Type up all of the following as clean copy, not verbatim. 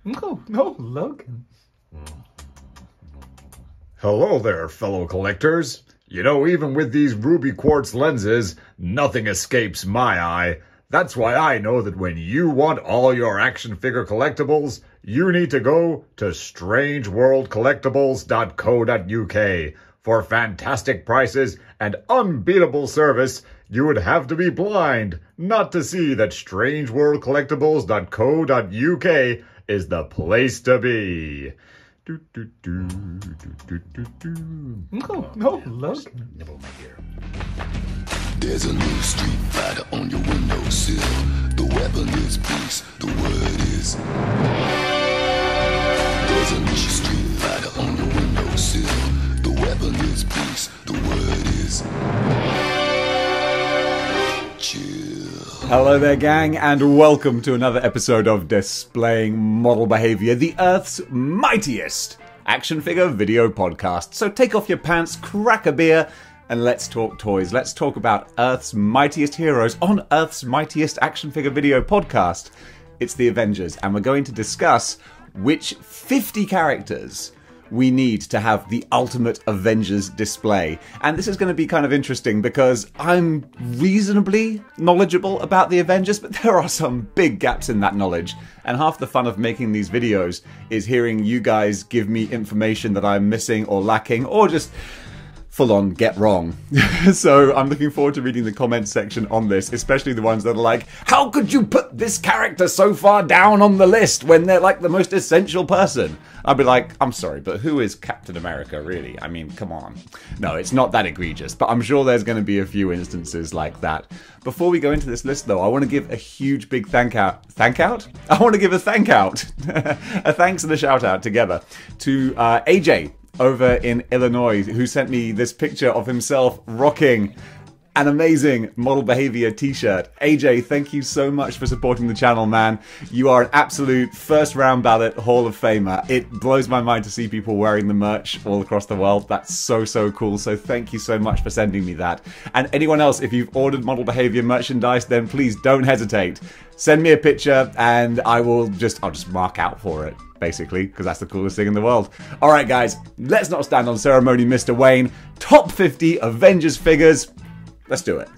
No, Logan. Hello there, fellow collectors. You know, even with these ruby quartz lenses, nothing escapes my eye. That's why I know that when you want all your action figure collectibles, you need to go to strangeworldcollectibles.co.uk. For fantastic prices and unbeatable service, you would have to be blind not to see that strangeworldcollectibles.co.uk is the place to be. No, Logan. Nibble my ear. There's a new Street Fighter on your windowsill. The weapon is peace, the word is. There's a new Street Fighter on your windowsill. The weapon is peace, the word is. Chill. Hello there, gang, and welcome to another episode of Displaying Model Behavior, the Earth's mightiest action figure video podcast. So take off your pants, crack a beer, and let's talk toys. Let's talk about Earth's mightiest heroes on Earth's mightiest action figure video podcast. It's the Avengers, and we're going to discuss which 50 characters we need to have the ultimate Avengers display. And this is going to be kind of interesting because I'm reasonably knowledgeable about the Avengers, but there are some big gaps in that knowledge. And half the fun of making these videos is hearing you guys give me information that I'm missing or lacking, or just full on get wrong. So I'm looking forward to reading the comments section on this, especially the ones that are like, how could you put this character so far down on the list when they're like the most essential person? I'll be like, I'm sorry, but who is Captain America really? I mean, come on. No, it's not that egregious, but I'm sure there's going to be a few instances like that. Before we go into this list though, I want to give a huge big thank out? I want to give a thank out, a thanks and a shout out together to AJ over in Illinois, who sent me this picture of himself rocking an amazing Model Behavior t-shirt. AJ, thank you so much for supporting the channel, man. You are an absolute first round ballot Hall of Famer. It blows my mind to see people wearing the merch all across the world. That's so cool. So thank you so much for sending me that. And anyone else, if you've ordered Model Behavior merchandise, then please don't hesitate. Send me a picture and I'll just mark out for it, basically, because that's the coolest thing in the world. Alright guys, let's not stand on ceremony, Mr. Wayne. Top 50 Avengers figures. Let's do it.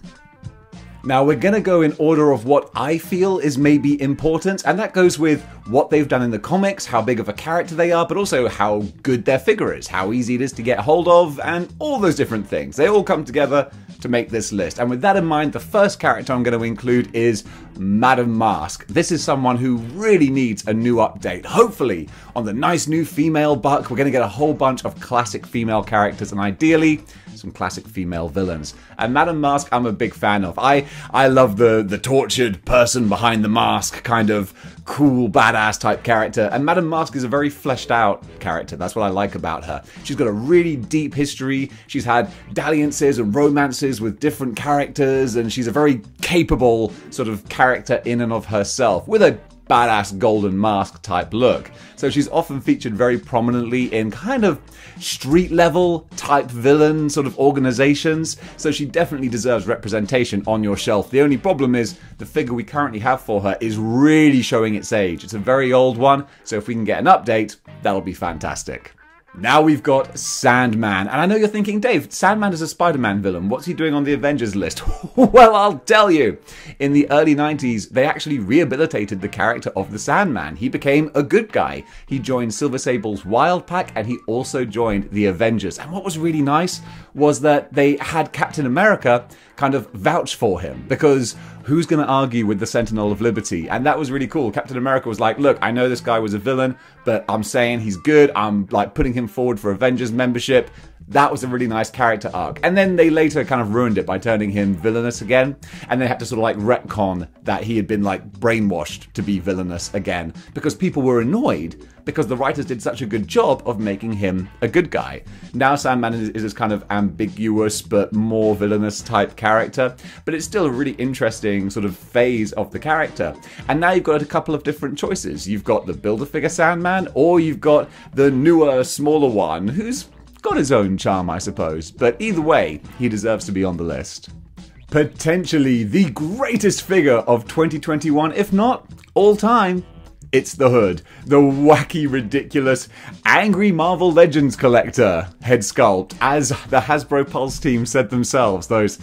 Now we're going to go in order of what I feel is maybe important, and that goes with what they've done in the comics, how big of a character they are, but also how good their figure is, how easy it is to get hold of, and all those different things. They all come together to make this list. And with that in mind, the first character I'm going to include is Madame Masque. This is someone who really needs a new update. Hopefully, on the nice new female buck, we're going to get a whole bunch of classic female characters, and ideally, some classic female villains. And Madame Masque, I'm a big fan of. I love the tortured person behind the mask, kind of cool, badass type character. And Madame Masque is a very fleshed out character. That's what I like about her. She's got a really deep history. She's had dalliances and romances with different characters, and she's a very capable sort of character in and of herself, with a badass golden mask type look. So she's often featured very prominently in kind of street level type villain sort of organizations. So she definitely deserves representation on your shelf. The only problem is the figure we currently have for her is really showing its age. It's a very old one. So if we can get an update, that'll be fantastic. Now we've got Sandman. And I know you're thinking, Dave, Sandman is a Spider-Man villain. What's he doing on the Avengers list? Well, I'll tell you. In the early 90s, they actually rehabilitated the character of the Sandman. He became a good guy. He joined Silver Sable's Wild Pack, and he also joined the Avengers. And what was really nice was that they had Captain America kind of vouch for him, because who's going to argue with the Sentinel of Liberty? And that was really cool. Captain America was like, look, I know this guy was a villain, but I'm saying he's good. I'm like putting him forward for Avengers membership. That was a really nice character arc. And then they later kind of ruined it by turning him villainous again. And they had to sort of like retcon that he had been like brainwashed to be villainous again, because people were annoyed because the writers did such a good job of making him a good guy. Now Sandman is this kind of ambiguous but more villainous type character, but it's still a really interesting sort of phase of the character. And now you've got a couple of different choices. You've got the Build-A-Figure Sandman, or you've got the newer, smaller one, who's got his own charm, I suppose. But either way, he deserves to be on the list. Potentially the greatest figure of 2021, if not all time, It's the Hood, the wacky, ridiculous, angry Marvel Legends collector head sculpt, as the Hasbro Pulse team said themselves, those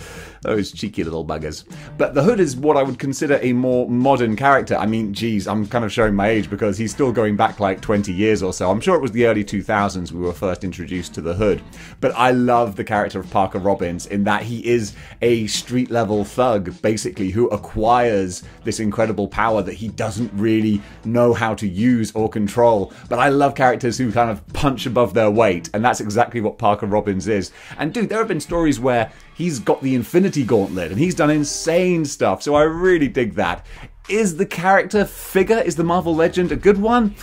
cheeky little buggers. But the Hood is what I would consider a more modern character. I mean, geez, I'm kind of showing my age because he's still going back like 20 years or so. I'm sure it was the early 2000s we were first introduced to the Hood. But I love the character of Parker Robbins in that he is a street-level thug, basically, who acquires this incredible power that he doesn't really know how to use or control. But I love characters who kind of punch above their weight, and that's exactly what Parker Robbins is. And dude, there have been stories where he's got the Infinity Gauntlet, and he's done insane stuff, so I really dig that. Is the character figure, is the Marvel Legend a good one?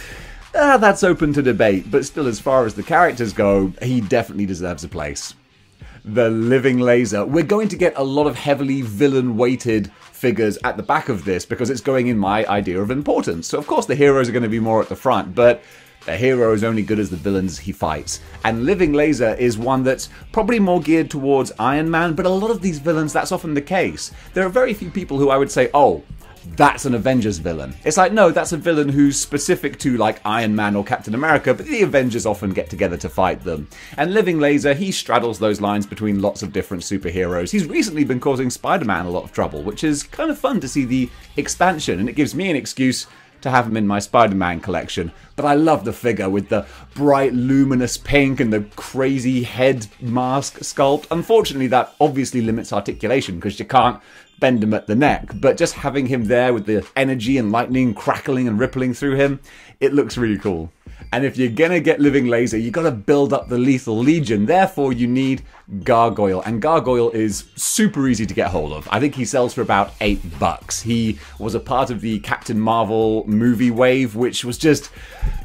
That's open to debate, but still, as far as the characters go, he definitely deserves a place. The Living Laser. We're going to get a lot of heavily villain-weighted figures at the back of this because it's going in my idea of importance. So of course the heroes are going to be more at the front, but the hero is only good as the villains he fights. And Living Laser is one that's probably more geared towards Iron Man, but a lot of these villains, that's often the case. There are very few people who I would say, oh, that's an Avengers villain. It's like, no, that's a villain who's specific to like Iron Man or Captain America, but the Avengers often get together to fight them. And Living Laser, he straddles those lines between lots of different superheroes. He's recently been causing Spider-Man a lot of trouble, which is kind of fun to see the expansion, and it gives me an excuse to have him in my Spider-Man collection. But I love the figure with the bright luminous pink and the crazy head mask sculpt. Unfortunately, that obviously limits articulation because you can't bend him at the neck, but just having him there with the energy and lightning crackling and rippling through him, it looks really cool. And if you're gonna get Living Laser, you gotta build up the Lethal Legion. Therefore, you need Gargoyle. And Gargoyle is super easy to get hold of. I think he sells for about $8. He was a part of the Captain Marvel movie wave, which was just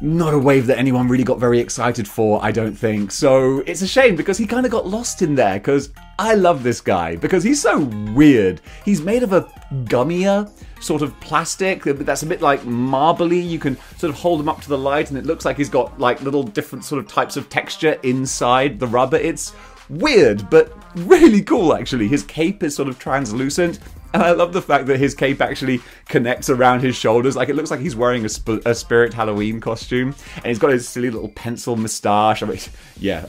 not a wave that anyone really got very excited for, I don't think. So it's a shame because he kind of got lost in there, because I love this guy because he's so weird. He's made of a gummier sort of plastic that's a bit like marbly. You can sort of hold him up to the light and it looks like he's got like little different sort of types of texture inside the rubber. It's weird, but really cool actually. His cape is sort of translucent, and I love the fact that his cape actually connects around his shoulders. Like, it looks like he's wearing a Spirit Halloween costume, and he's got his silly little pencil moustache. I mean, yeah,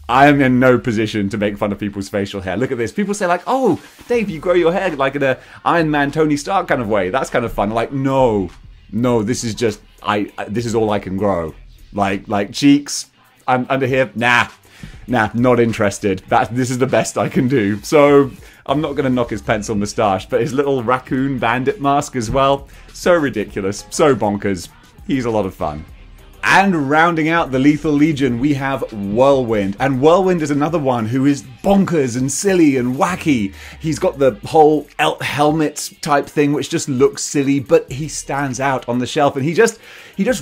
I am in no position to make fun of people's facial hair. Look at this. People say like, oh, Dave, you grow your hair like in a Iron Man, Tony Stark kind of way. That's kind of fun. Like, no, this is just, this is all I can grow. Like cheeks, I'm under here, nah, not interested. This is the best I can do. So I'm not going to knock his pencil moustache, but his little raccoon bandit mask as well. So ridiculous, so bonkers. He's a lot of fun. And rounding out the Lethal Legion, we have Whirlwind. And Whirlwind is another one who is bonkers and silly and wacky. He's got the whole helmet type thing, which just looks silly, but he stands out on the shelf. And he just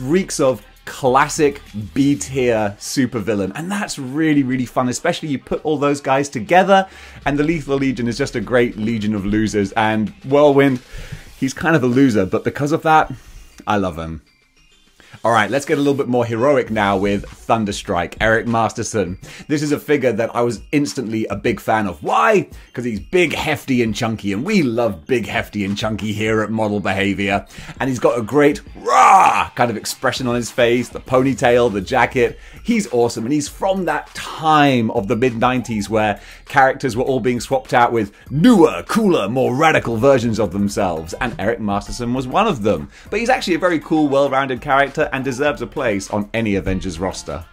reeks of classic B-tier supervillain, and that's really, really fun, especially you put all those guys together, and the Lethal Legion is just a great legion of losers, and Whirlwind, he's kind of a loser, but because of that, I love him. Alright, let's get a little bit more heroic now with Thunderstrike, Eric Masterson. This is a figure that I was instantly a big fan of. Why? Because he's big, hefty, and chunky, and we love big, hefty, and chunky here at Model Behavior. And he's got a great rah kind of expression on his face, the ponytail, the jacket. He's awesome, and he's from that time of the mid-90s where characters were all being swapped out with newer, cooler, more radical versions of themselves, and Eric Masterson was one of them. But he's actually a very cool, well-rounded character and deserves a place on any Avengers roster.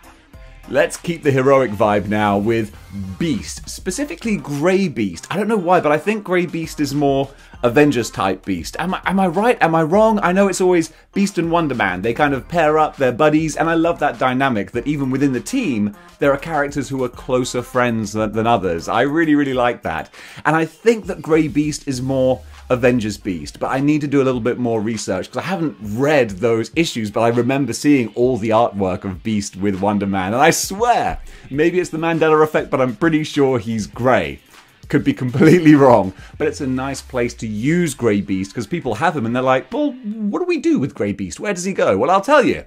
Let's keep the heroic vibe now with Beast, specifically Grey Beast. I don't know why, but I think Grey Beast is more Avengers type Beast. Am I right? Am I wrong? I know it's always Beast and Wonder Man. They kind of pair up, they're buddies, and I love that dynamic that even within the team, there are characters who are closer friends than others. I really, really like that. And I think that Grey Beast is more Avengers Beast, but I need to do a little bit more research because I haven't read those issues, but I remember seeing all the artwork of Beast with Wonder Man, and I swear, maybe it's the Mandela effect, but I'm pretty sure he's grey. Could be completely wrong, but it's a nice place to use Grey Beast because people have him and they're like, well, what do we do with Grey Beast? Where does he go? Well, I'll tell you.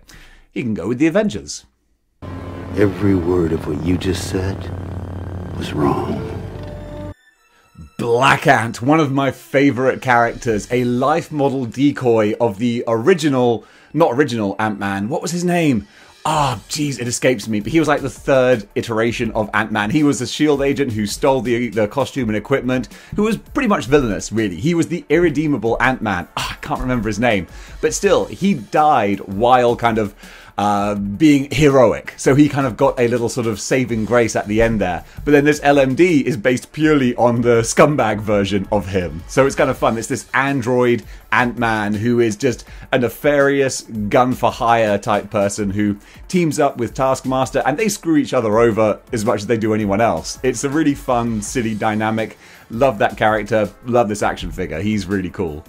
He can go with the Avengers. Every word of what you just said was wrong. Black Ant, one of my favourite characters, a life model decoy of the original, not original Ant-Man, what was his name? Ah, jeez, it escapes me, but he was like the third iteration of Ant-Man. He was a S.H.I.E.L.D. agent who stole the costume and equipment, who was pretty much villainous, really. He was the irredeemable Ant-Man. I can't remember his name. But still, he died while kind of being heroic. So he kind of got a little sort of saving grace at the end there. But then this LMD is based purely on the scumbag version of him. So it's kind of fun. It's this android Ant-Man who is just a nefarious gun-for-hire type person who teams up with Taskmaster, and they screw each other over as much as they do anyone else. It's a really fun, silly dynamic. Love that character. Love this action figure. He's really cool.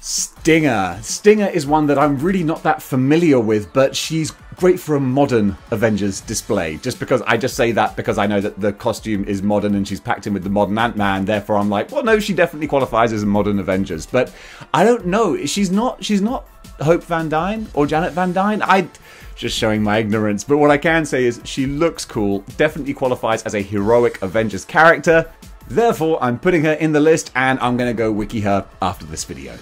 Stinger. Stinger is one that I'm really not that familiar with, but she's great for a modern Avengers display. Just because I just say that because I know that the costume is modern and she's packed in with the modern Ant-Man, therefore I'm like, well, no, she definitely qualifies as a modern Avengers. But I don't know. She's not Hope Van Dyne or Janet Van Dyne. Just showing my ignorance. But what I can say is she looks cool, definitely qualifies as a heroic Avengers character. Therefore, I'm putting her in the list and I'm going to go wiki her after this video.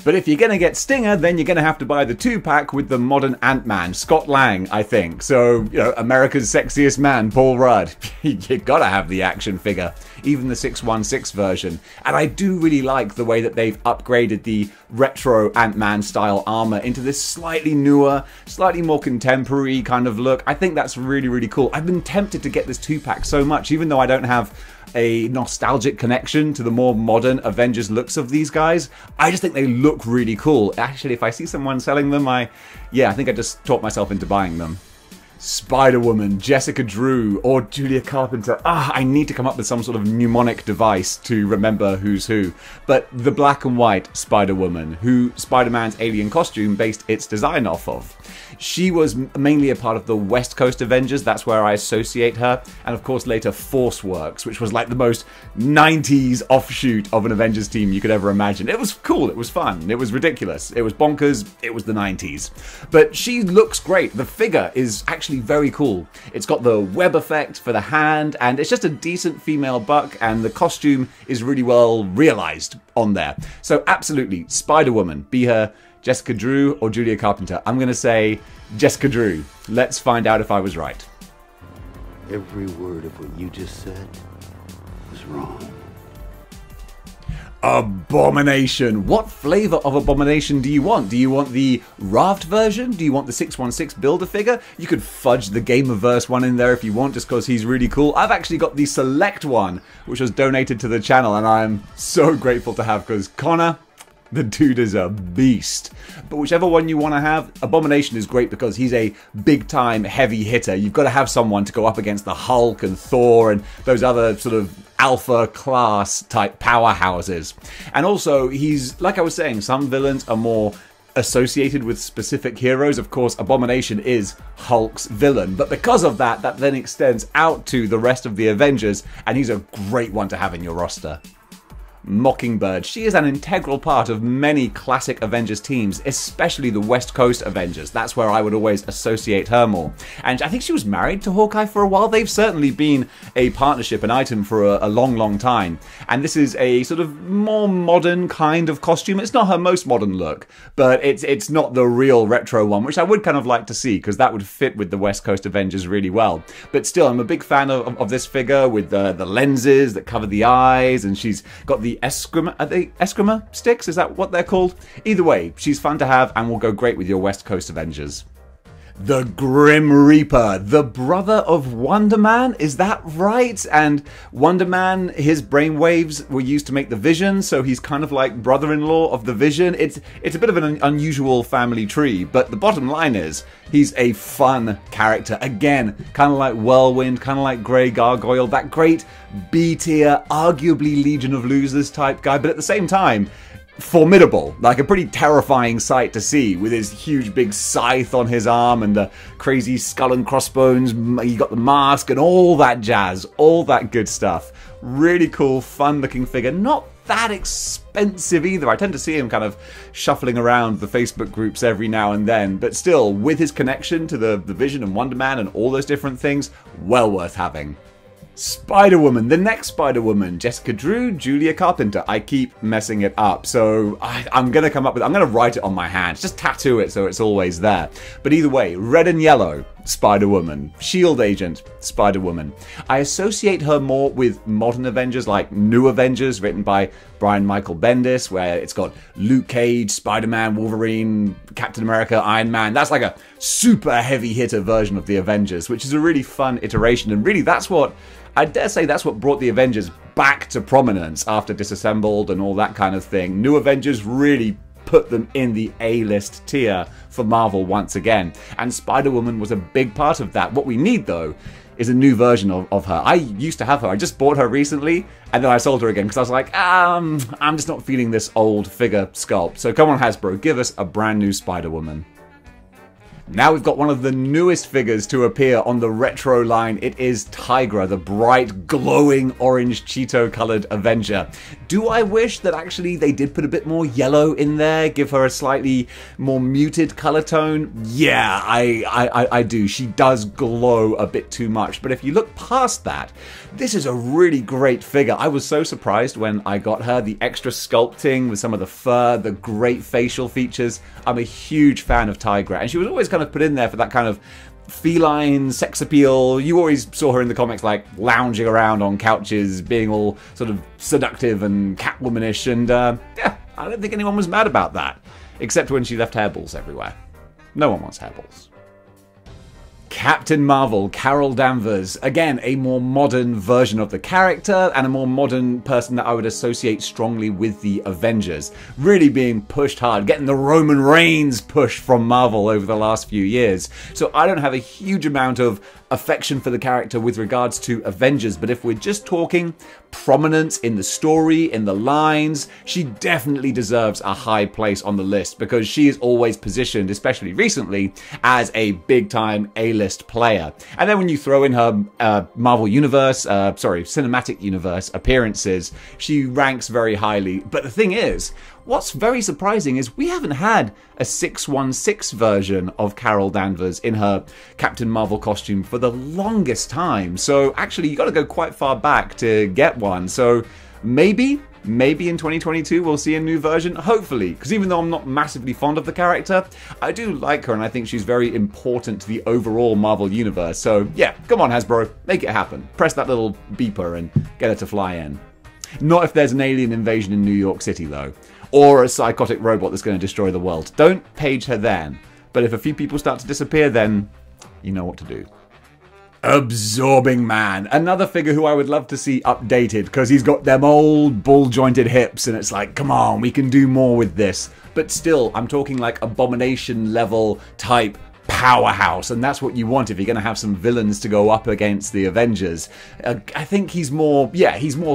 But if you're going to get Stinger, then you're going to have to buy the 2-pack with the modern Ant-Man, Scott Lang, I think. So, you know, America's sexiest man, Paul Rudd. You gotta have the action figure, even the 616 version. And I do really like the way that they've upgraded the retro Ant-Man style armor into this slightly newer, slightly more contemporary kind of look. I think that's really, really cool. I've been tempted to get this 2-pack so much, even though I don't have a nostalgic connection to the more modern Avengers looks of these guys. I just think they look really cool. Actually, if I see someone selling them, I think I just talked myself into buying them. Spider-Woman, Jessica Drew, or Julia Carpenter. I need to come up with some sort of mnemonic device to remember who's who. But the black and white Spider-Woman, who Spider-Man's alien costume based its design off of. She was mainly a part of the West Coast Avengers, that's where I associate her, and of course later Force Works, which was like the most 90s offshoot of an Avengers team you could ever imagine. It was cool, it was fun, it was ridiculous, it was bonkers, it was the 90s. But she looks great, the figure is actually very cool. It's got the web effect for the hand, and it's just a decent female buck, and the costume is really well realized on there. So absolutely, Spider-Woman, be her Jessica Drew or Julia Carpenter. I'm going to say Jessica Drew. Let's find out if I was right. Every word of what you just said was wrong. Abomination. What flavor of Abomination do you want? Do you want the Raft version? Do you want the 616 Build-A-Figure? You could fudge the Gamerverse one in there if you want, just because he's really cool. I've actually got the Select one, which was donated to the channel, and I'm so grateful to have, because Connor, the dude is a beast. But whichever one you want to have, Abomination is great because he's a big-time heavy hitter. You've got to have someone to go up against the Hulk and Thor and those other sort of alpha class type powerhouses. And also, he's, like I was saying, some villains are more associated with specific heroes. Of course, Abomination is Hulk's villain, but because of that, that then extends out to the rest of the Avengers, and he's a great one to have in your roster. Mockingbird. She is an integral part of many classic Avengers teams, especially the West Coast Avengers. That's where I would always associate her more. And I think she was married to Hawkeye for a while. They've certainly been a partnership, an item for a long, long time. And this is a sort of more modern kind of costume. It's not her most modern look, but it's not the real retro one, which I would kind of like to see, because that would fit with the West Coast Avengers really well. But still, I'm a big fan of this figure with the lenses that cover the eyes, and she's got the Eskrima, are they Eskrima sticks? Is that what they're called? Either way, she's fun to have and will go great with your West Coast Avengers. The Grim Reaper, the brother of Wonder Man, is that right? And Wonder Man, his brainwaves were used to make the Vision, so he's kind of like brother-in-law of the Vision. It's a bit of an unusual family tree, but the bottom line is, he's a fun character. Again, kind of like Whirlwind, kind of like Grey Gargoyle, that great B-tier, arguably Legion of Losers type guy, but at the same time, formidable, like a pretty terrifying sight to see, with his huge big scythe on his arm and the crazy skull and crossbones. You got the mask and all that jazz, all that good stuff. Really cool, fun looking figure. Not that expensive either. I tend to see him kind of shuffling around the Facebook groups every now and then, but still, with his connection to the Vision and Wonder Man and all those different things, well worth having. Spider-Woman, the next Spider-Woman, Jessica Drew, Julia Carpenter. I keep messing it up, so I'm going to come up with, I'm going to write it on my hand, just tattoo it so it's always there. But either way, red and yellow, Spider-Woman. Shield Agent, Spider-Woman. I associate her more with modern Avengers, like New Avengers, written by Brian Michael Bendis, where it's got Luke Cage, Spider-Man, Wolverine, Captain America, Iron Man. That's like a super heavy hitter version of the Avengers, which is a really fun iteration, and really that's what, I dare say that's what brought the Avengers back to prominence after Disassembled and all that kind of thing. New Avengers really put them in the A-list tier for Marvel once again. And Spider-Woman was a big part of that. What we need, though, is a new version of her. I used to have her. I just bought her recently, and then I sold her again because I was like, I'm just not feeling this old figure sculpt. So come on, Hasbro, give us a brand new Spider-Woman. Now we've got one of the newest figures to appear on the retro line. It is Tigra, the bright, glowing orange Cheeto-colored Avenger. Do I wish that actually they did put a bit more yellow in there, give her a slightly more muted color tone? Yeah, I do. She does glow a bit too much. But if you look past that, this is a really great figure. I was so surprised when I got her. The extra sculpting with some of the fur, the great facial features. I'm a huge fan of Tigra, and she was always kind of put in there for that kind of feline sex appeal. You always saw her in the comics like lounging around on couches, being all sort of seductive and Catwomanish, and yeah, I don't think anyone was mad about that, except when she left hairballs everywhere. No one wants hairballs. Captain Marvel, Carol Danvers. Again, a more modern version of the character and a more modern person that I would associate strongly with the Avengers. Really being pushed hard, getting the Roman Reigns push from Marvel over the last few years. So I don't have a huge amount of affection for the character with regards to Avengers, but if we're just talking prominence in the story, in the lines, she definitely deserves a high place on the list because she is always positioned, especially recently, as a big-time A-list player. And then when you throw in her Marvel Universe, Cinematic Universe appearances, she ranks very highly. But the thing is, what's very surprising is we haven't had a 616 version of Carol Danvers in her Captain Marvel costume for the longest time. So actually, you got to go quite far back to get one. So maybe in 2022 we'll see a new version, hopefully, because even though I'm not massively fond of the character, I do like her and I think she's very important to the overall Marvel universe. So yeah, come on Hasbro, make it happen. Press that little beeper and get her to fly in. Not if there's an alien invasion in New York City though, or a psychotic robot that's going to destroy the world. Don't page her then, but if a few people start to disappear, then you know what to do. Absorbing Man, another figure who I would love to see updated because he's got them old ball-jointed hips and it's like, come on, we can do more with this. But still, I'm talking like Abomination level type powerhouse, and that's what you want if you're going to have some villains to go up against the Avengers. I think he's more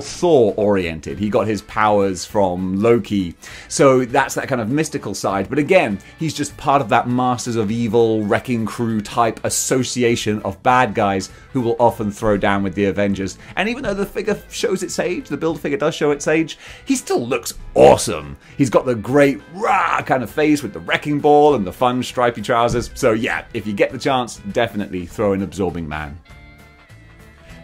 Thor oriented. He got his powers from Loki, so that's that kind of mystical side. But again, he's just part of that Masters of Evil wrecking crew type association of bad guys who will often throw down with the Avengers. And even though the figure shows its age, the build figure does show its age, he still looks awesome. He's got the great rah kind of face with the wrecking ball and the fun stripy trousers. So yeah, if you get the chance, definitely throw in Absorbing Man.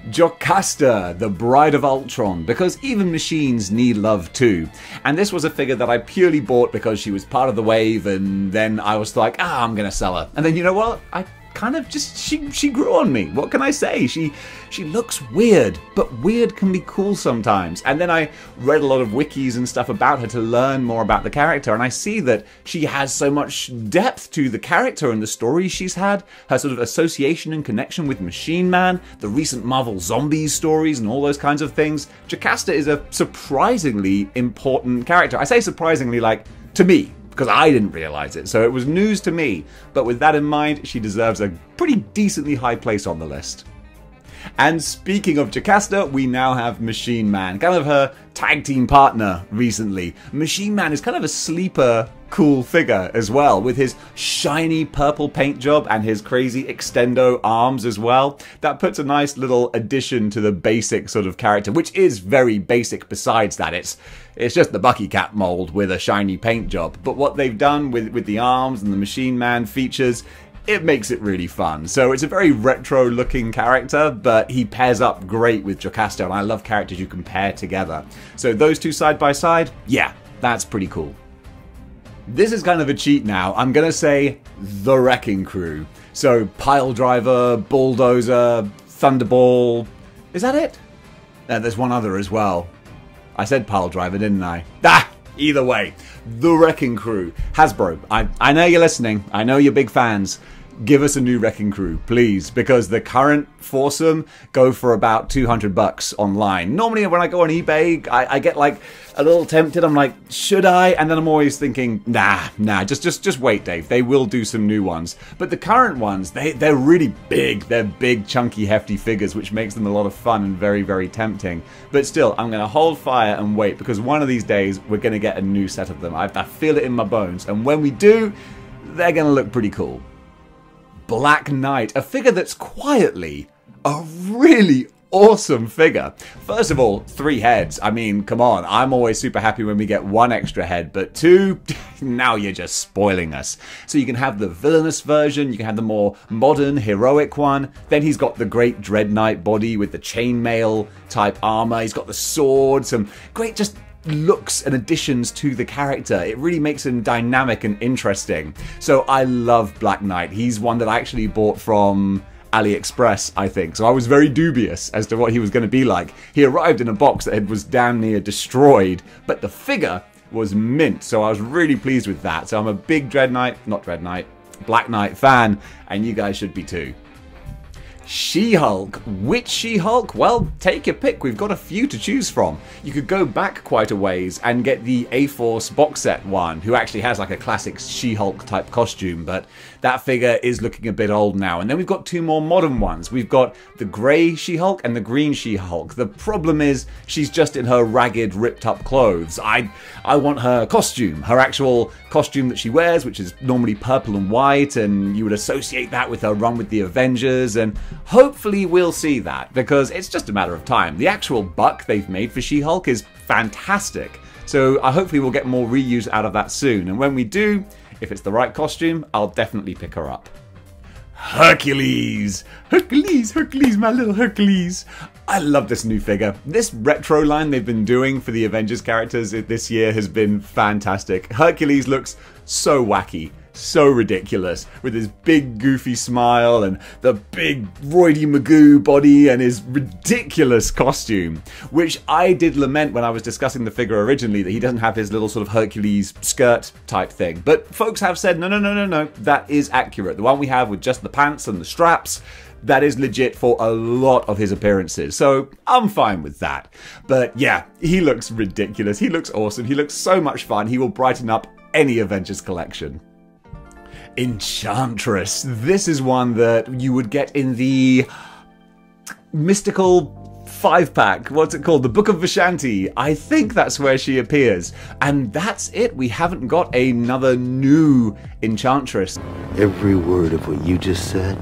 Jocasta, the Bride of Ultron, because even machines need love too. And this was a figure that I purely bought because she was part of the wave, and then I was like, I'm gonna sell her. And then you know what? I kind of just, she grew on me. What can I say? She looks weird, but weird can be cool sometimes. And then I read a lot of wikis and stuff about her to learn more about the character, and I see that she has so much depth to the character and the stories she's had, her sort of association and connection with Machine Man, the recent Marvel Zombies stories and all those kinds of things. Jocasta is a surprisingly important character. I say surprisingly, like, to me, because I didn't realize it, so it was news to me. But with that in mind, she deserves a pretty decently high place on the list. And speaking of Jocasta, we now have Machine Man, kind of her tag team partner recently. Machine Man is kind of a sleeper cool figure as well, with his shiny purple paint job and his crazy extendo arms as well. That puts a nice little addition to the basic sort of character, which is very basic besides that. It's just the Bucky Cap mold with a shiny paint job. But what they've done with the arms and the Machine Man features, it makes it really fun. So it's a very retro looking character, but he pairs up great with Jocasta, and I love characters you can pair together. So those two side by side, yeah, that's pretty cool. This is kind of a cheat now. I'm going to say the Wrecking Crew. So Pile Driver, Bulldozer, Thunderball. Is that it? There's one other as well. I said Pile Driver, didn't I? Ah! Either way, the Wrecking Crew. Hasbro, I know you're listening. I know you're big fans. Give us a new Wrecking Crew, please, because the current foursome go for about $200 online. Normally when I go on eBay, I get like a little tempted. I'm like, should I? And then I'm always thinking, nah, just wait, Dave. They will do some new ones. But the current ones, they're really big. They're big, chunky, hefty figures, which makes them a lot of fun and very, very tempting. But still, I'm going to hold fire and wait, because one of these days we're going to get a new set of them. I feel it in my bones. And when we do, they're going to look pretty cool. Black Knight, a figure that's quietly a really awesome figure. First of all, 3 heads. I mean, come on, I'm always super happy when we get 1 extra head, but 2, now you're just spoiling us. So you can have the villainous version, you can have the more modern, heroic one. Then he's got the great Dread Knight body with the chainmail type armor. He's got the sword, some great just looks and additions to the character. It really makes him dynamic and interesting. So I love Black Knight. He's one that I actually bought from AliExpress, I think. So I was very dubious as to what he was going to be like. He arrived in a box that was damn near destroyed, but the figure was mint. So I was really pleased with that. So I'm a big Black Knight fan, and you guys should be too. She-Hulk. Which She-Hulk? Well, take your pick. We've got a few to choose from. You could go back quite a ways and get the A-Force box set one, who actually has like a classic She-Hulk type costume, but that figure is looking a bit old now. And then we've got 2 more modern ones. We've got the grey She-Hulk and the green She-Hulk. The problem is she's just in her ragged, ripped up clothes. I want her costume, her actual costume that she wears, which is normally purple and white, and you would associate that with her run with the Avengers, and hopefully we'll see that, because it's just a matter of time. The actual buck they've made for She-Hulk is fantastic, so hopefully we'll get more reuse out of that soon, and when we do, if it's the right costume, I'll definitely pick her up. Hercules! Hercules, my little Hercules! I love this new figure. This retro line they've been doing for the Avengers characters this year has been fantastic. Hercules looks so wacky, so ridiculous, with his big goofy smile and the big roidy Magoo body and his ridiculous costume, which I did lament when I was discussing the figure originally, that he doesn't have his little sort of Hercules skirt type thing. But folks have said, no, that is accurate. The one we have with just the pants and the straps, that is legit for a lot of his appearances, so I'm fine with that. But yeah, he looks ridiculous, he looks awesome, he looks so much fun, he will brighten up any Avengers collection. Enchantress. This is one that you would get in the mystical 5-pack. What's it called? The Book of Vishanti. I think that's where she appears. And that's it. We haven't got another new Enchantress. Every word of what you just said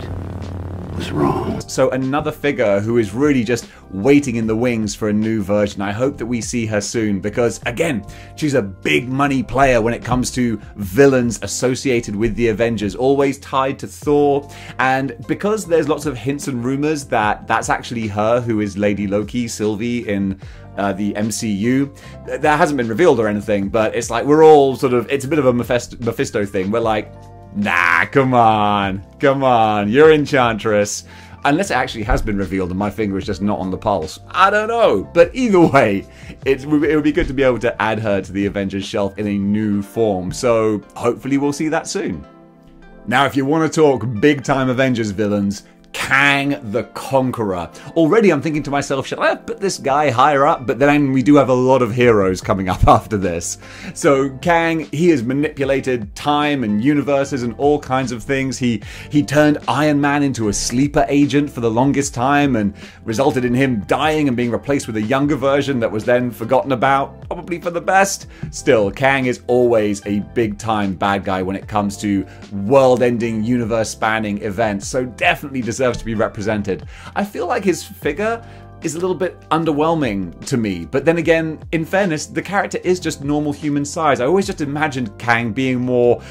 was wrong. So another figure who is really just waiting in the wings for a new version. I hope that we see her soon, because again, she's a big money player when it comes to villains associated with the Avengers, always tied to Thor. And because there's lots of hints and rumors that that's actually her who is Lady Loki, Sylvie in the MCU. That hasn't been revealed or anything, but it's like we're all sort of, it's a bit of a Mephisto thing. We're like, nah, come on, you're Enchantress. Unless it actually has been revealed and my finger is just not on the pulse. I don't know. But either way, it would be good to be able to add her to the Avengers shelf in a new form. So hopefully we'll see that soon. Now, if you want to talk big time Avengers villains, Kang the Conqueror. Already I'm thinking to myself, should I put this guy higher up? But then we do have a lot of heroes coming up after this. So Kang, he has manipulated time and universes and all kinds of things. He turned Iron Man into a sleeper agent for the longest time and resulted in him dying and being replaced with a younger version that was then forgotten about, probably for the best. Still, Kang is always a big time bad guy when it comes to world-ending, universe-spanning events, so definitely deserves to be represented. I feel like his figure is a little bit underwhelming to me, but then again, in fairness, the character is just normal human size. I always just imagined Kang being more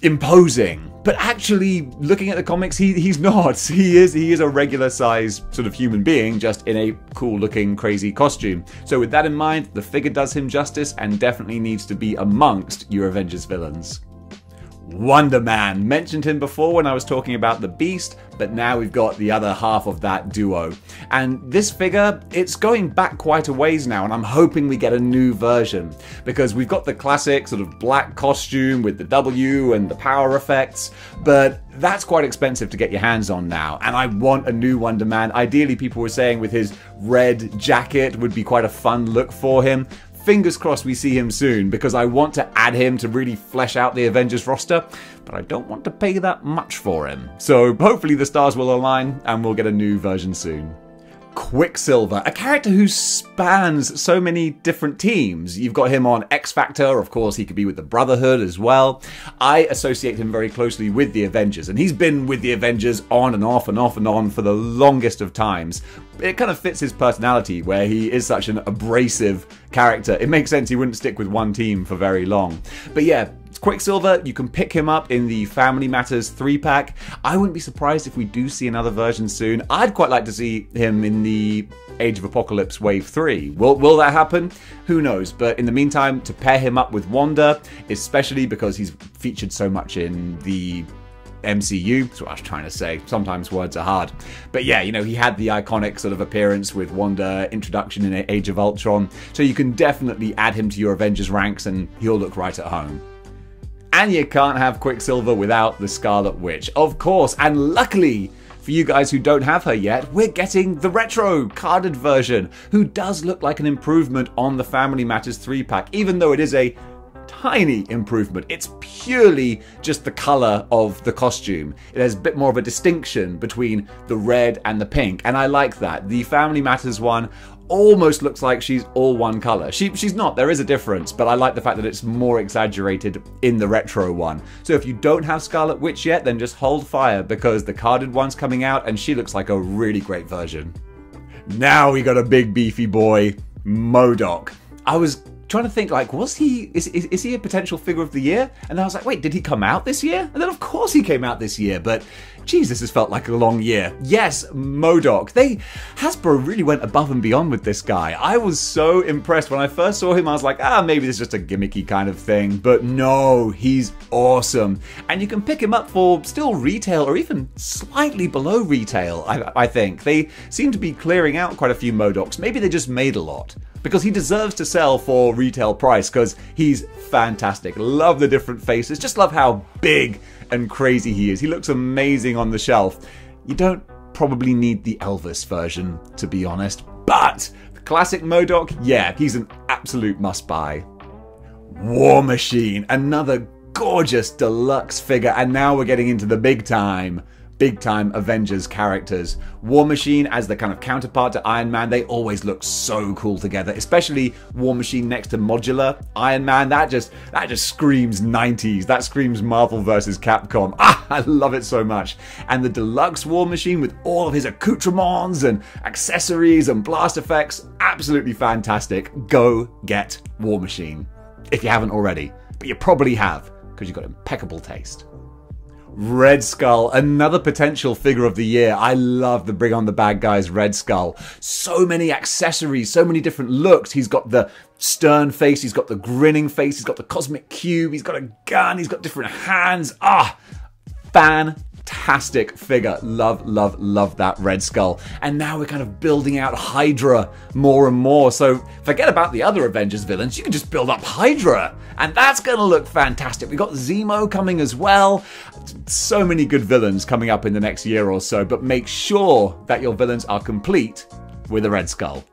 imposing, But actually, looking at the comics, he's not. He is a regular size sort of human being, just in a cool looking, crazy costume. So with that in mind, the figure does him justice and definitely needs to be amongst your Avengers villains. Wonder Man. Mentioned him before when I was talking about the Beast, but now we've got the other half of that duo. And this figure, it's going back quite a ways now, and I'm hoping we get a new version, because we've got the classic sort of black costume with the W and the power effects, but that's quite expensive to get your hands on now, and I want a new Wonder Man. Ideally, people were saying with his red jacket would be quite a fun look for him. Fingers crossed we see him soon, because I want to add him to really flesh out the Avengers roster, but I don't want to pay that much for him. So hopefully the stars will align and we'll get a new version soon. Quicksilver, a character who spans so many different teams. You've got him on X Factor, of course he could be with the Brotherhood as well. I associate him very closely with the Avengers, and he's been with the Avengers on and off and off and on for the longest of times. It kind of fits his personality, where he is such an abrasive character. It makes sense he wouldn't stick with one team for very long. But yeah, Quicksilver, you can pick him up in the Family Matters 3-pack. I wouldn't be surprised if we do see another version soon. I'd quite like to see him in the Age of Apocalypse Wave 3. Will that happen? Who knows? But in the meantime, to pair him up with Wanda, especially because he's featured so much in the MCU, that's what I was trying to say. Sometimes words are hard. But yeah, you know, he had the iconic sort of appearance with Wanda introduction in Age of Ultron. So you can definitely add him to your Avengers ranks and he'll look right at home. And you can't have Quicksilver without the Scarlet Witch, of course. And luckily, for you guys who don't have her yet, we're getting the retro carded version, who does look like an improvement on the Family Matters 3-pack, even though it is a tiny improvement. It's purely just the color of the costume. It has a bit more of a distinction between the red and the pink, and I like that. The Family Matters one almost looks like she's all one color. She's not, there is a difference, but I like the fact that it's more exaggerated in the retro one. So if you don't have Scarlet Witch yet, then just hold fire, because the carded one's coming out and she looks like a really great version. Now we got a big beefy boy, MODOK. I was trying to think, like, is he a potential figure of the year? And I was like, wait, did he come out this year? And then of course he came out this year, but geez, this has felt like a long year. Yes, MODOK. Hasbro really went above and beyond with this guy. I was so impressed. When I first saw him, I was like, maybe this is just a gimmicky kind of thing. But no, he's awesome. And you can pick him up for still retail, or even slightly below retail, I think. They seem to be clearing out quite a few MODOKs. Maybe they just made a lot, because he deserves to sell for retail price, because he's fantastic. Love the different faces. Just love how big and crazy he is. He looks amazing on the shelf. You don't probably need the Elvis version, to be honest, but the classic MODOK, yeah, he's an absolute must-buy. War Machine, another gorgeous deluxe figure, and now we're getting into the big time Avengers characters. War Machine as the kind of counterpart to Iron Man, they always look so cool together, especially War Machine next to Modular Iron Man. That just screams 90s. That screams Marvel vs. Capcom. I love it so much. And the deluxe War Machine with all of his accoutrements and accessories and blast effects, absolutely fantastic. Go get War Machine if you haven't already, but you probably have, because you've got impeccable taste. Red Skull, another potential figure of the year. I love the Bring on the Bad Guys Red Skull. So many accessories, so many different looks. He's got the stern face, he's got the grinning face, he's got the cosmic cube, he's got a gun, he's got different hands. Fantastic figure. Love, love, love that Red Skull. And now we're kind of building out Hydra more and more. So forget about the other Avengers villains. You can just build up Hydra. And that's going to look fantastic. We've got Zemo coming as well. So many good villains coming up in the next year or so. But make sure that your villains are complete with a Red Skull.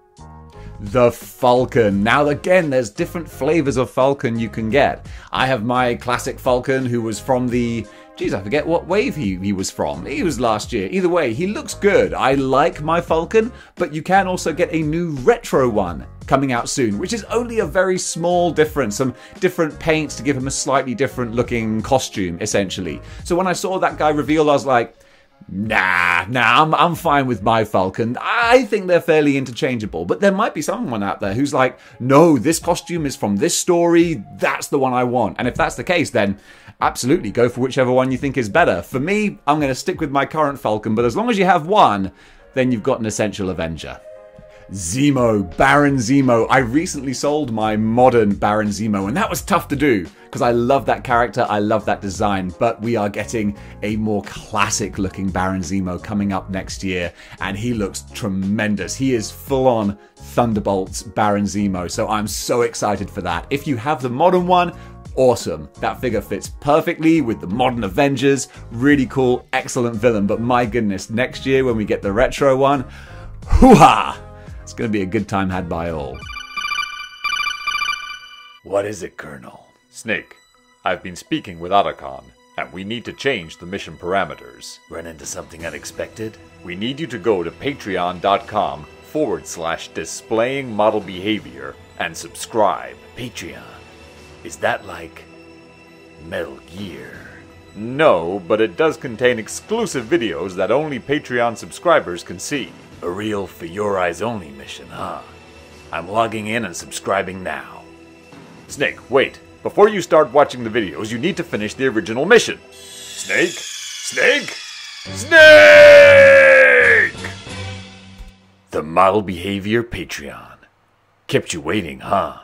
The Falcon. Now again, there's different flavors of Falcon you can get. I have my classic Falcon, who was from the... Geez, I forget what wave he was from. He was last year. Either way, he looks good. I like my Falcon, but you can also get a new retro one coming out soon, which is only a very small difference. Some different paints to give him a slightly different looking costume, essentially. So when I saw that guy revealed, I was like, Nah, I'm fine with my Falcon. I think they're fairly interchangeable, but there might be someone out there who's like, no, this costume is from this story, that's the one I want. And if that's the case, then absolutely go for whichever one you think is better. For me, I'm going to stick with my current Falcon, but as long as you have one, then you've got an Essential Avenger. Zemo, Baron Zemo. I recently sold my modern Baron Zemo, and that was tough to do because I love that character, I love that design, but we are getting a more classic looking Baron Zemo coming up next year, and he looks tremendous. He is full on Thunderbolts Baron Zemo, so I'm so excited for that. If you have the modern one, awesome. That figure fits perfectly with the modern Avengers. Really cool, excellent villain, but my goodness, next year when we get the retro one, hoo-ha! It's going to be a good time had by all. What is it, Colonel? Snake, I've been speaking with Otacon, and we need to change the mission parameters. Run into something unexpected? We need you to go to patreon.com/displaying model behavior and subscribe. Patreon? Is that like Metal Gear? No, but it does contain exclusive videos that only Patreon subscribers can see. A real for your eyes only mission, huh? I'm logging in and subscribing now. Snake, wait. Before you start watching the videos, you need to finish the original mission. Snake? Snake? Snake! The Model Behavior Patreon. Kept you waiting, huh?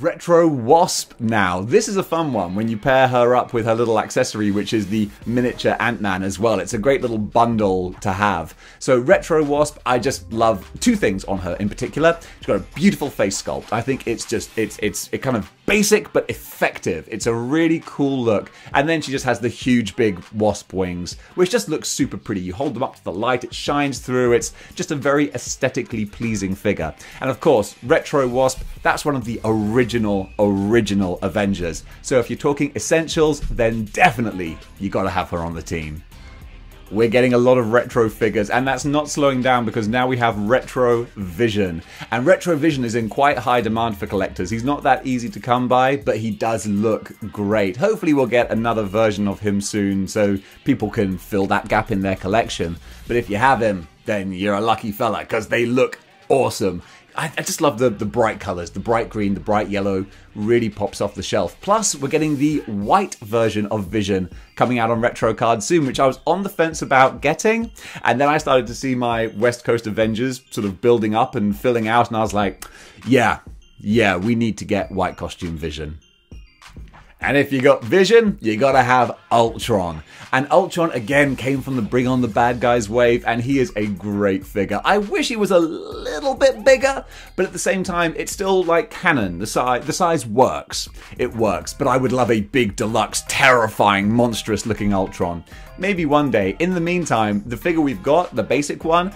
Retro Wasp now. This is a fun one when you pair her up with her little accessory, which is the miniature Ant-Man as well. It's a great little bundle to have. So Retro Wasp, I just love two things on her in particular. She's got a beautiful face sculpt. I think it's just, it's kind of basic but effective. It's a really cool look. And then she just has the huge big wasp wings, which just looks super pretty. You hold them up to the light, it shines through. It's just a very aesthetically pleasing figure. And of course, Retro Wasp, that's one of the original Avengers. So if you're talking essentials, then definitely you gotta have her on the team. We're getting a lot of retro figures, and that's not slowing down because now we have Retro Vision. And Retro Vision is in quite high demand for collectors. He's not that easy to come by, but he does look great. Hopefully we'll get another version of him soon so people can fill that gap in their collection. But if you have him, then you're a lucky fella because they look awesome. I just love the bright colors, the bright green, the bright yellow, really pops off the shelf. Plus, we're getting the white version of Vision coming out on retro cards soon, which I was on the fence about getting. And then I started to see my West Coast Avengers sort of building up and filling out, and I was like, yeah, we need to get white costume Vision. And if you got Vision, you gotta have Ultron. And Ultron, again, came from the Bring on the Bad Guys wave, and he is a great figure. I wish he was a little bit bigger, but at the same time, it's still like canon. The size works. It works, but I would love a big, deluxe, terrifying, monstrous-looking Ultron. Maybe one day. In the meantime, the figure we've got, the basic one,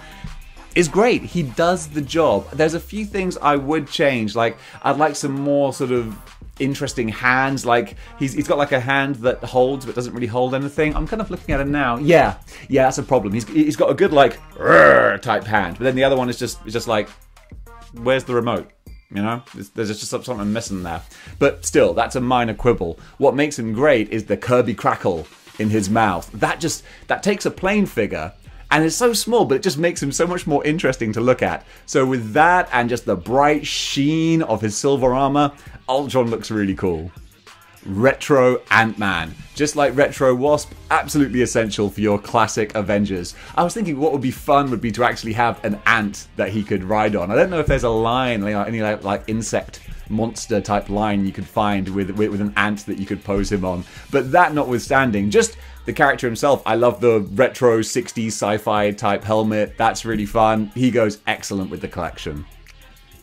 is great. He does the job. There's a few things I would change. Like, I'd like some more sort of interesting hands. Like, he's got like a hand that holds but doesn't really hold anything. I'm kind of looking at him now. Yeah, that's a problem. He's got a good like type hand, but then the other one is just like, where's the remote? You know, there's just something missing there. But still, that's a minor quibble. What makes him great is the Kirby crackle in his mouth. That takes a plain figure, and it's so small, but it just makes him so much more interesting to look at. So with that and just the bright sheen of his silver armor, Ultron looks really cool. Retro Ant-Man. Just like Retro Wasp, absolutely essential for your classic Avengers. I was thinking what would be fun would be to actually have an ant that he could ride on. I don't know if there's a line, any like insect monster type line you could find with an ant that you could pose him on. But that notwithstanding, just the character himself, I love the retro 60s sci-fi type helmet. That's really fun. He goes excellent with the collection.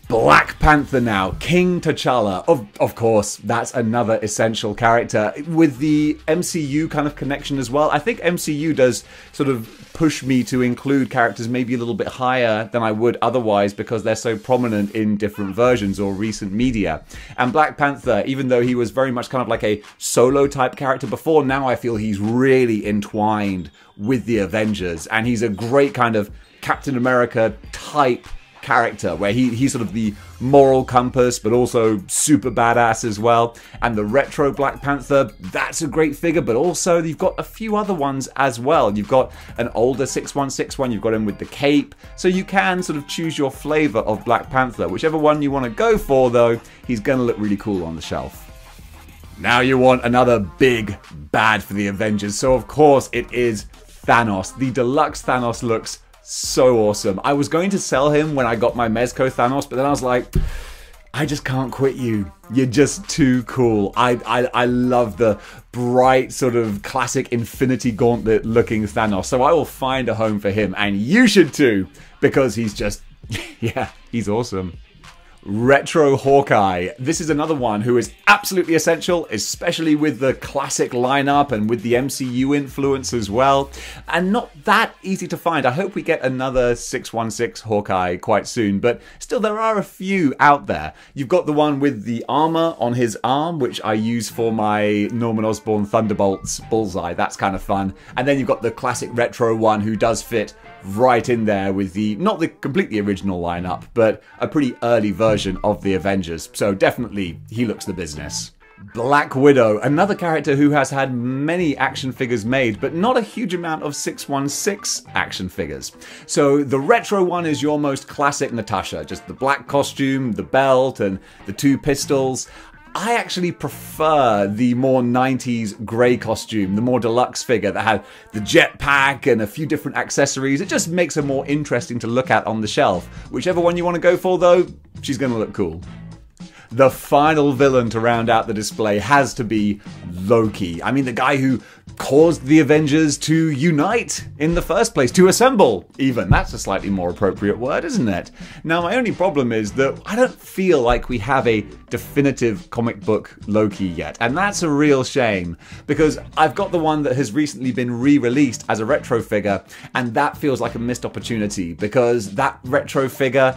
Black Panther now, King T'Challa. Of course, that's another essential character with the MCU kind of connection as well. I think MCU does sort of push me to include characters maybe a little bit higher than I would otherwise because they're so prominent in different versions or recent media. And Black Panther, even though he was very much kind of like a solo type character before, now I feel he's really entwined with the Avengers, and he's a great kind of Captain America type character where he's sort of the moral compass but also super badass as well. And the retro Black Panther, that's a great figure, but also you've got a few other ones as well. You've got an older 616 one, you've got him with the cape, so you can sort of choose your flavor of Black Panther. Whichever one you want to go for though, he's gonna look really cool on the shelf. Now you want another big bad for the Avengers, so of course it is Thanos. The deluxe Thanos looks so awesome. I was going to sell him when I got my Masque Thanos, but then I was like, I just can't quit you. You're just too cool. I love the bright sort of classic Infinity Gauntlet looking Thanos, so I will find a home for him, and you should too, because he's just, yeah, he's awesome. Retro Hawkeye. This is another one who is absolutely essential, especially with the classic lineup and with the MCU influence as well. And not that easy to find. I hope we get another 616 Hawkeye quite soon, but still there are a few out there. You've got the one with the armor on his arm, which I use for my Norman Osborn Thunderbolts bullseye. That's kind of fun. And then you've got the classic retro one who does fit right in there with the, not the completely original lineup, but a pretty early version of the Avengers. So definitely he looks the business. Black Widow, another character who has had many action figures made, but not a huge amount of 616 action figures. So the retro one is your most classic Natasha, just the black costume, the belt, and the two pistols. I actually prefer the more 90s grey costume, the more deluxe figure that had the jetpack and a few different accessories. It just makes her more interesting to look at on the shelf. Whichever one you want to go for though, she's going to look cool. The final villain to round out the display has to be Loki. I mean, the guy who caused the Avengers to unite in the first place, to assemble even. That's a slightly more appropriate word, isn't it? Now, my only problem is that I don't feel like we have a definitive comic book Loki yet, and that's a real shame, because I've got the one that has recently been re-released as a retro figure, and that feels like a missed opportunity, because that retro figure,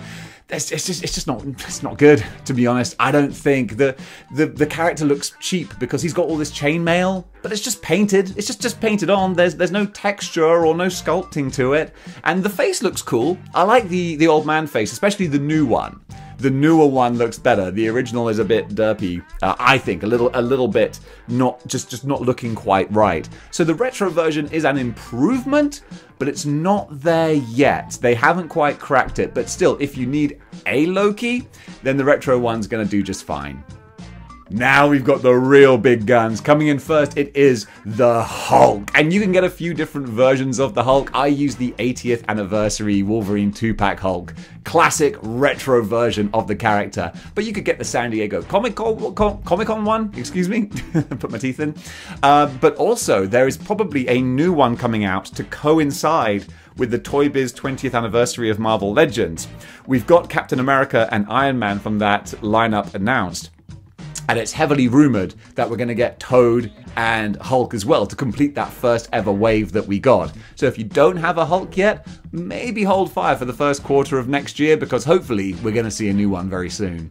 it's just not good, to be honest. I don't think the character looks cheap because he's got all this chainmail, but it's just painted. It's just painted on. There's no texture or no sculpting to it, and the face looks cool. I like the old man face, especially the new one. The newer one looks better. The original is a bit derpy, I think, a little bit not just not looking quite right. So the retro version is an improvement, but it's not there yet. They haven't quite cracked it, but still, if you need a Loki, then the retro one's gonna do just fine. Now we've got the real big guns. Coming in first, it is the Hulk. And you can get a few different versions of the Hulk. I use the 80th anniversary Wolverine 2-pack Hulk. Classic retro version of the character. But you could get the San Diego Comic-Con one, excuse me, put my teeth in. But also, there is probably a new one coming out to coincide with the Toy Biz 20th anniversary of Marvel Legends. We've got Captain America and Iron Man from that lineup announced. And it's heavily rumoured that we're going to get Toad and Hulk as well to complete that first ever wave that we got. So if you don't have a Hulk yet, maybe hold fire for the first quarter of next year, because hopefully we're going to see a new one very soon.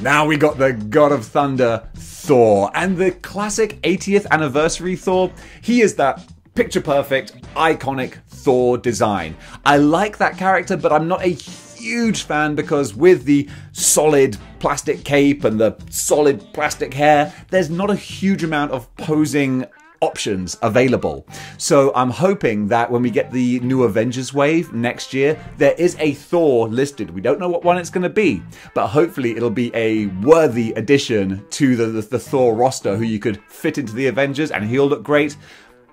Now we got the God of Thunder, Thor, and the classic 80th anniversary Thor. He is that picture perfect, iconic Thor design. I like that character, but I'm not a huge fan, because with the solid plastic cape and the solid plastic hair, there's not a huge amount of posing options available. So I'm hoping that when we get the new Avengers wave next year, there is a Thor listed. We don't know what one it's going to be, but hopefully it'll be a worthy addition to the Thor roster who you could fit into the Avengers, and he'll look great.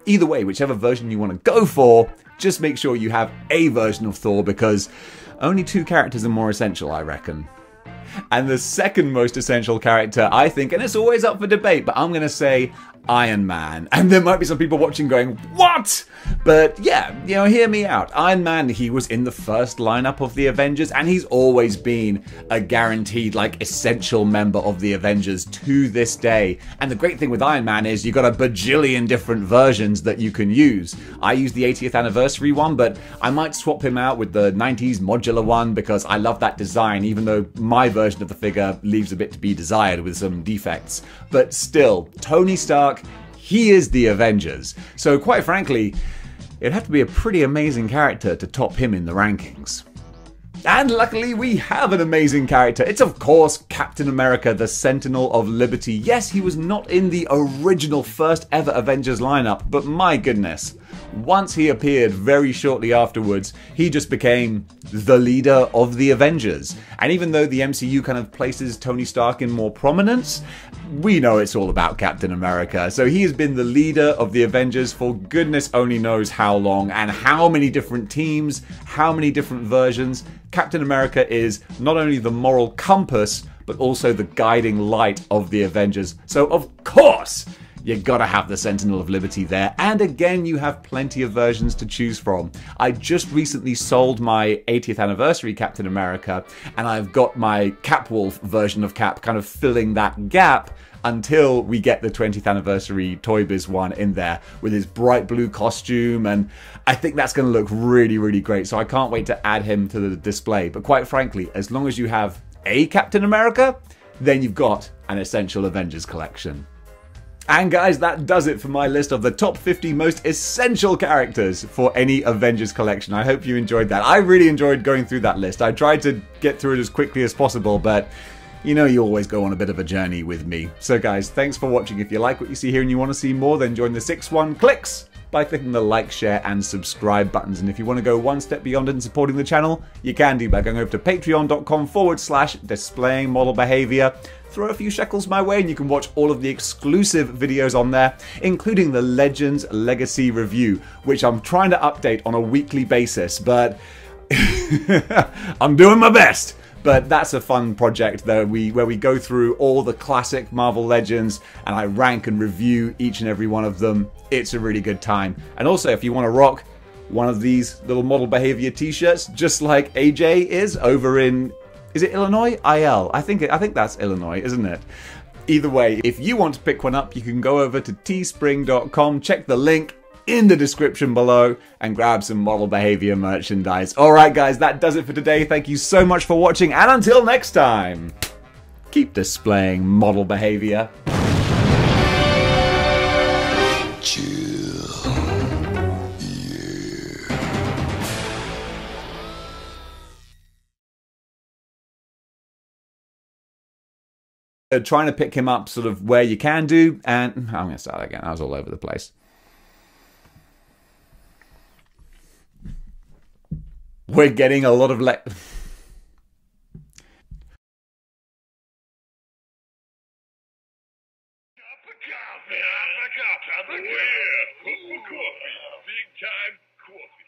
Either way, whichever version you want to go for, just make sure you have a version of Thor, because only two characters are more essential, I reckon. And the second most essential character, I think, and it's always up for debate, but I'm going to say Iron Man. And there might be some people watching going, what? But yeah, you know, hear me out. Iron Man, he was in the first lineup of the Avengers, and he's always been a guaranteed, like, essential member of the Avengers to this day. And the great thing with Iron Man is you've got a bajillion different versions that you can use. I use the 80th anniversary one, but I might swap him out with the 90s modular one, because I love that design, even though my version of the figure leaves a bit to be desired with some defects. But still, Tony Stark, he is the Avengers. So quite frankly, it'd have to be a pretty amazing character to top him in the rankings. And luckily we have an amazing character. It's of course Captain America, the Sentinel of Liberty. Yes, he was not in the original first ever Avengers lineup, but my goodness, once he appeared very shortly afterwards, he just became the leader of the Avengers. And even though the MCU kind of places Tony Stark in more prominence, we know it's all about Captain America. So he has been the leader of the Avengers for goodness only knows how long, and how many different teams, how many different versions. Captain America is not only the moral compass, but also the guiding light of the Avengers. So of course, you gotta have the Sentinel of Liberty there. And again, you have plenty of versions to choose from. I just recently sold my 80th anniversary Captain America, and I've got my Capwolf version of Cap kind of filling that gap until we get the 20th anniversary Toy Biz one in there with his bright blue costume, and I think that's going to look really, really great. So I can't wait to add him to the display. But quite frankly, as long as you have a Captain America, then you've got an Essential Avengers collection. And guys, that does it for my list of the top 50 most essential characters for any Avengers collection. I hope you enjoyed that. I really enjoyed going through that list. I tried to get through it as quickly as possible, but you know you always go on a bit of a journey with me. So guys, thanks for watching. If you like what you see here and you want to see more, then join the 6-1 clicks by clicking the like, share, and subscribe buttons. And if you want to go one step beyond in supporting the channel, you can do by going over to patreon.com/displayingmodelbehavior. Throw a few shekels my way and you can watch all of the exclusive videos on there, including the Legends Legacy Review, which I'm trying to update on a weekly basis, but I'm doing my best. But that's a fun project where we go through all the classic Marvel Legends and I rank and review each and every one of them. It's a really good time. And also, if you want to rock one of these little model behavior t-shirts, just like AJ is over in, is it Illinois? IL. I think that's Illinois, isn't it? Either way, if you want to pick one up, you can go over to teespring.com, check the link in the description below, and grab some model behavior merchandise. Alright guys, that does it for today. Thank you so much for watching, and until next time, keep displaying model behavior. Chill. Yeah. Trying to pick him up sort of where you can do, and I'm going to start again. I was all over the place. We're getting a lot of Coffee. Big time coffee.